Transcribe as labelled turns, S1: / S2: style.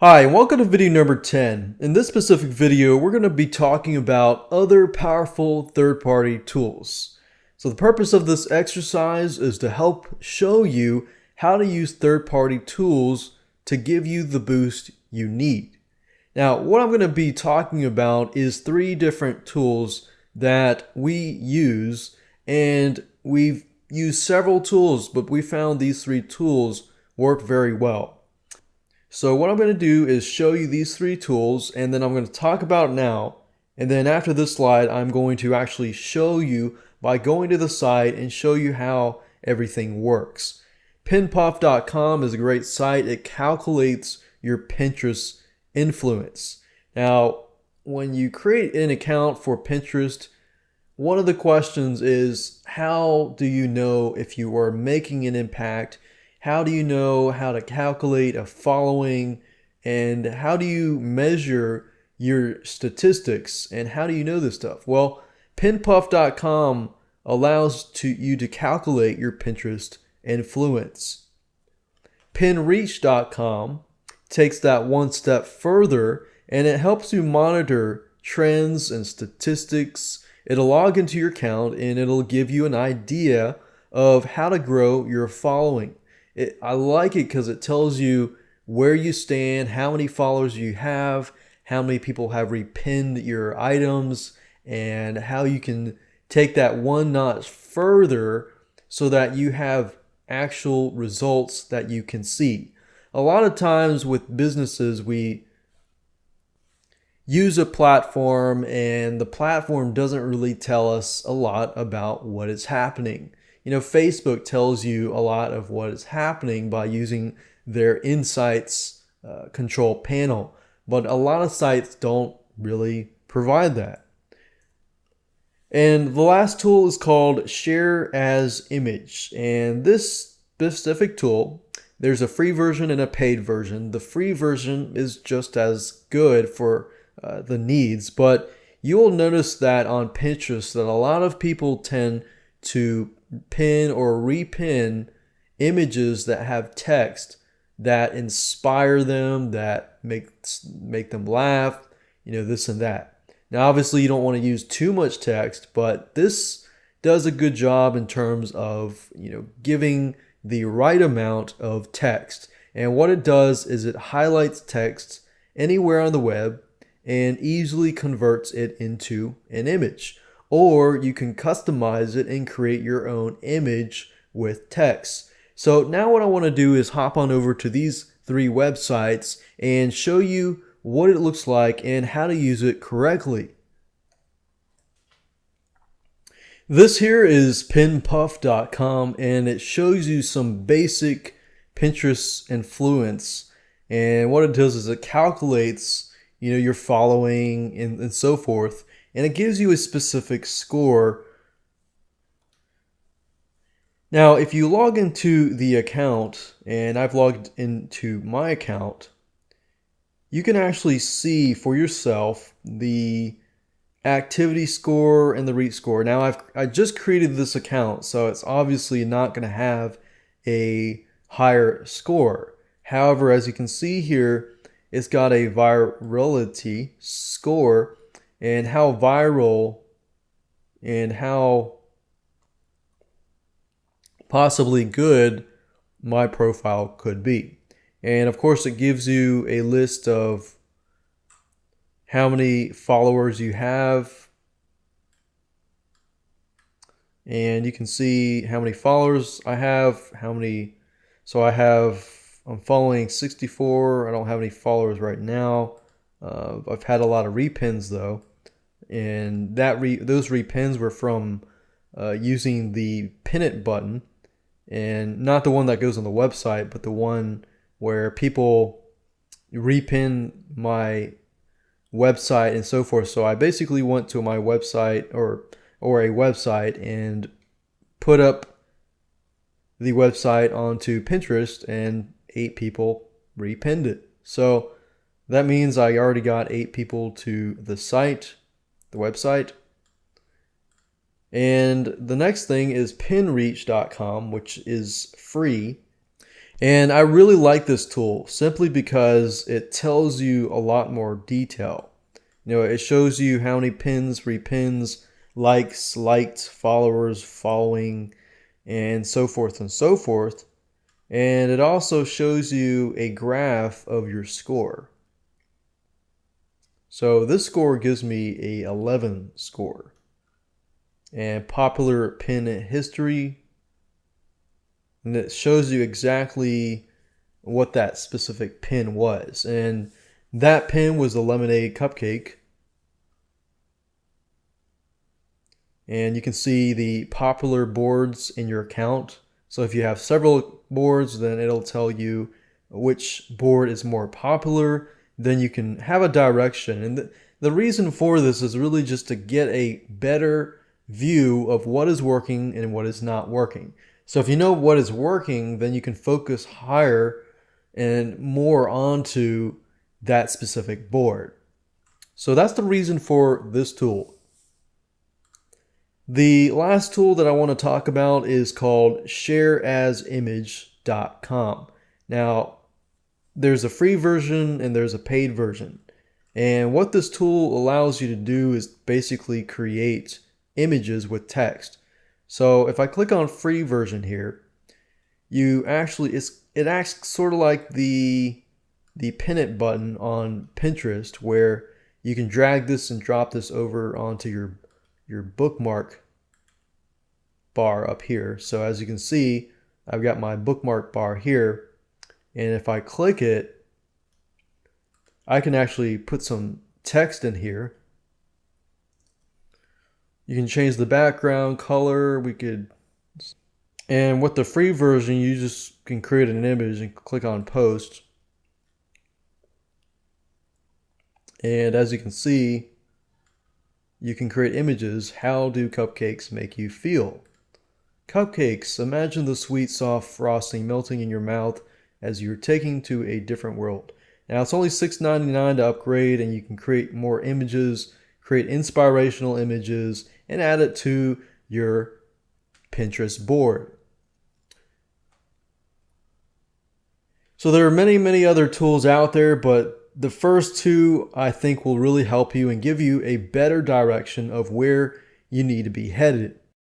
S1: Hi, and welcome to video number 10. In this specific video, we're going to be talking about other powerful third-party tools. So the purpose of this exercise is to help show you how to use third-party tools to give you the boost you need. Now, what I'm going to be talking about is 3 different tools that we use, and we've used several tools, but we found these 3 tools work very well. So what I'm going to do is show you these 3 tools, and then I'm going to talk about it now. And then after this slide, I'm going to actually show you by going to the site and show you how everything works. Pinpuff.com is a great site. It calculates your Pinterest influence. Now, when you create an account for Pinterest, one of the questions is, how do you know if you are making an impact? How do you know how to calculate a following, and how do you measure your statistics, and how do you know this stuff? Well, pinpuff.com allows you to calculate your Pinterest influence. Pinreach.com takes that one step further, and it helps you monitor trends and statistics. It'll log into your account and it'll give you an idea of how to grow your following. I like it because it tells you where you stand, how many followers you have, how many people have repinned your items, and how you can take that one notch further so that you have actual results that you can see. A lot of times with businesses, we use a platform and the platform doesn't really tell us a lot about what is happening. You know, Facebook tells you a lot of what is happening by using their insights control panel, but a lot of sites don't really provide that. And the last tool is called Share as Image. And this specific tool, there's a free version and a paid version. The free version is just as good for the needs, but you will notice that on Pinterest that a lot of people tend to pin or repin images that have text that inspire them, that make them laugh, this and that. Now, obviously, you don't want to use too much text, but this does a good job in terms of, giving the right amount of text. And what it does is it highlights text anywhere on the web and easily converts it into an image. Or you can customize it and create your own image with text. So now what I want to do is hop on over to these 3 websites and show you what it looks like and how to use it correctly. This here is pinpuff.com, and it shows you some basic Pinterest influence. And what it does is it calculates your following and so forth, and it gives you a specific score. Now, if you log into the account, and I've logged into my account, you can actually see for yourself the activity score and the reach score. Now, I just created this account, so it's obviously not going to have a higher score. However, as you can see here, it's got a virality score and how viral and how possibly good my profile could be. And of course, it gives you a list of how many followers you have. And you can see how many followers I have, I'm following 64. I don't have any followers right now. I've had a lot of repins though, and those repins were from using the pin it button, and not the one that goes on the website, but the one where people repin my website and so forth. So I basically went to my website or a website and put up the website onto Pinterest, and 8 people repinned it. So that means I already got 8 people to the website. And the next thing is pinreach.com, which is free. And I really like this tool simply because it tells you a lot more detail. It shows you how many pins, repins, likes, liked, followers, following, and so forth and so forth. And it also shows you a graph of your score. So this score gives me a 11 score. And popular pin history, and it shows you exactly what that specific pin was. And that pin was the lemonade cupcake. And you can see the popular boards in your account. So if you have several boards, then it'll tell you which board is more popular. Then you can have a direction. And the reason for this is really just to get a better view of what is working and what is not working. So if you know what is working, then you can focus higher and more onto that specific board. So that's the reason for this tool. The last tool that I want to talk about is called shareasimage.com. Now, there's a free version and there's a paid version. And what this tool allows you to do is basically create images with text. So if I click on free version here, it acts sort of like the pin it button on Pinterest, where you can drag this and drop this over onto your bookmark bar up here. So as you can see, I've got my bookmark bar here, and if I click it, I can actually put some text in here. You can change the background color. And with the free version, you just can create an image and click on post. And as you can see, you can create images. How do cupcakes make you feel? Cupcakes, imagine the sweet, soft frosting melting in your mouth as you're taking to a different world. Now it's only $6.99 to upgrade, and you can create more images, create inspirational images, and add it to your Pinterest board. So there are many, many other tools out there, but the first two I think will really help you and give you a better direction of where you need to be headed.